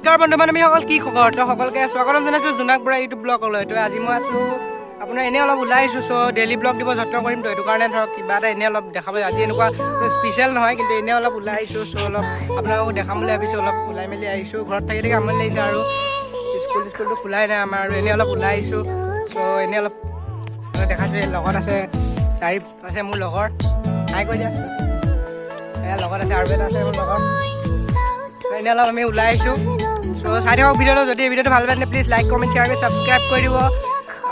নমস্কাৰ বন্ধু বান্ধৱীসকল, কি খবৰ? সকলোকে স্বাগতম জনাইছোঁ জোনাক বৰা ইউটিউব ব্লগলৈ। তো আজি মই আছোঁ আপোনাৰ এনেই অলপ ওলাই আহিছোঁ। চ' ডেইলি ব্লগ দিব যত্ন কৰিম। তো সেইটো কাৰণে ধৰক কিবা এটা এনেই অলপ দেখাব। আজি এনেকুৱা স্পেচিয়েল নহয়, কিন্তু এনেই অলপ ওলাই আহিছোঁ। চ' অলপ আপোনালোকক দেখাম বুলি ভাবিছোঁ। অলপ ওলাই মেলি আহিছোঁ। ঘৰত থাকি থাকি আমনি লাগিছে আৰু স্কুলটো খোলাই নাই আমাৰ, আৰু এনেই অলপ ওলাই আহিছোঁ। চ' এনেই অলপ দেখাইছোঁ। লগত আছে তাৰিফ আছে মোৰ লগৰ, হাই কৈ দিয়া। লগত আছে আৰু এটা আছে মোৰ লগত। এনেই অলপ আমি ওলাই আহিছোঁ। চ' চাই থাকক ভিডিঅ'টো। যদি এই ভিডিঅ'টো ভাল পায় প্লিজ লাইক কমেণ্ট শ্বেয়াৰ কৰি ছাবস্ক্ৰাইব কৰি দিব।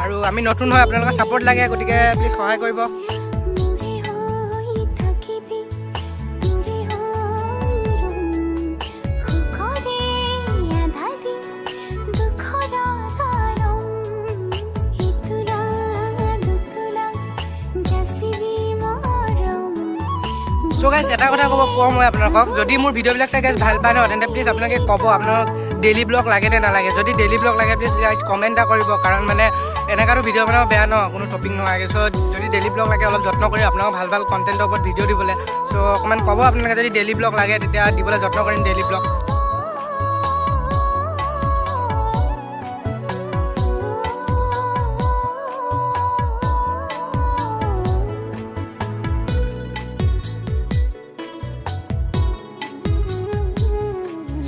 আৰু আমি নতুন হয়, আপোনালোকৰ ছাপোৰ্ট লাগে, গতিকে প্লিজ সহায় কৰিব। চ' গাইজ এটা কথা কওঁ মই আপোনালোকক, যদি মোৰ ভিডিঅ'বিলাক চাই গাইজ ভাল পায় ন, তেন্তে প্লিজ আপোনালোকে ক'ব আপোনালোক ডেইলি ব্লগ লাগে নে নালাগে। যদি ডেইলি ব্লগ লাগে প্লিজ গাইজ কমেণ্ট এটা কৰিব, কাৰণ মানে এনেকুৱাতো ভিডিঅ' বনাব বেয়া ন, কোনো টপিক নহয়। চ' যদি ডেইলি ব্লগ লাগে অলপ যত্ন কৰি আপোনালোকক ভাল ভাল কণ্টেণ্টৰ ওপৰত ভিডিঅ' দিবলৈ। চ' অকণমান ক'ব আপোনালোকে, যদি ডেইলি ব্লগ লাগে তেতিয়া দিবলৈ যত্ন কৰিম ডেইলি ব্লগ।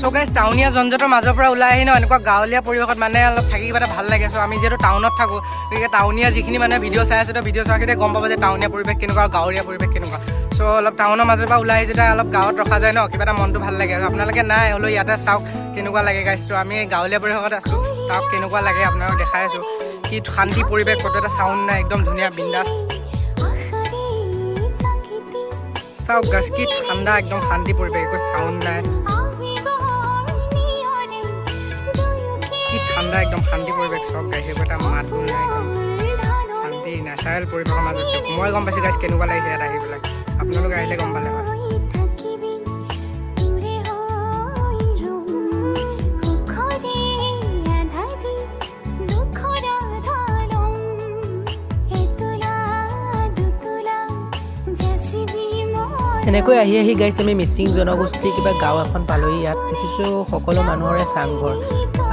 চ' গাইজ টাউনীয়া জনজঁটৰ মাজৰ পৰা ওলাই আহি ন, এনেকুৱা গাঁৱলীয়া পৰিৱেশত মানে অলপ থাকি কিবা এটা ভাল লাগে। চ' আমি যিহেতু টাউনত থাকোঁ, গতিকে টাউনীয়া যিখিনি মানে ভিডিঅ' চাই আছে, তো ভিডিঅ' চোৱাখিনিয়ে গম পাব যে টাউনীয়া পৰিৱেশ কেনেকুৱা আৰু গাঁৱলীয়া পৰিৱেশ কেনেকুৱা। চ' অলপ টাউনৰ মাজৰ পৰা ওলাই আহি যেতিয়া অলপ গাঁৱত ৰখা যায় ন, কিবা এটা মনটো ভাল লাগে। আপোনালোকে নাই হ'লেও ইয়াতে চাওক কেনেকুৱা লাগে গাইজ। চ' আমি গাঁৱলীয়া পৰিৱেশত আছোঁ, চাওক কেনেকুৱা লাগে, আপোনালোকক দেখাই আছোঁ। কি শান্তি পৰিৱেশ, ক'তো এটা চাউণ্ড নাই, একদম ধুনীয়া বিন্দাছ। চাওক গাইজ কি ঠাণ্ডা, একদম শান্তি পৰিৱেশ, একো চাউণ্ড নাই, ঠাণ্ডা একদম শান্তি পৰিৱেশ। চব গাইছ একো এটা মাত বোল নাই, একদম শান্তি নেচাৰেল পৰিৱেশৰ মাজত আছোঁ। মই গম পাইছোঁ গাইছ কেনেকুৱা লাগিছে ইয়াত আহি পেলাই, আপোনালোকে আহিলে গম পালে হয়। এনেকৈ আহি আহি গাইছ আমি মিচিং জনগোষ্ঠীৰ কিবা গাঁও এখন পালোহি। ইয়াত দেখিছোঁ সকলো মানুহৰে চাংঘৰ।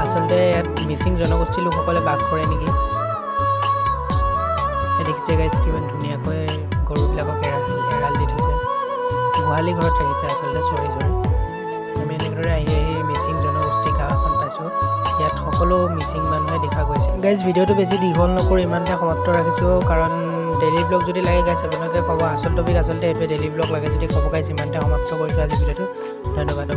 আচলতে ইয়াত মিচিং জনগোষ্ঠীৰ লোকসকলে বাস কৰে নেকি। দেখিছে গাইছ কিমান ধুনীয়াকৈ গৰুবিলাকক এৰাল দি থৈছে, গোহালি ঘৰত থাকিছে আচলতে চৰি। আমি এনেদৰে আহি আহি মিচিং জনগোষ্ঠী গাঁও এখন পাইছোঁ। ইয়াত সকলো মিচিং মানুহে দেখা গৈছে। গাইছ ভিডিঅ'টো বেছি দীঘল নকৰি ইমানতে সমাপ্ত ৰাখিছোঁ, কাৰণ ডেইলি ব্লগ যদি লাগে গাইছ আপোনালোকে ক'ব। আচল টপিক আচলতে এইটোৱে, ডেইলি ব্লগ লাগে যদি ক'ব গাইছ। ইমানতে সমাপ্ত কৰিছোঁ আজি ভিডিঅ'টো। ধন্যবাদ।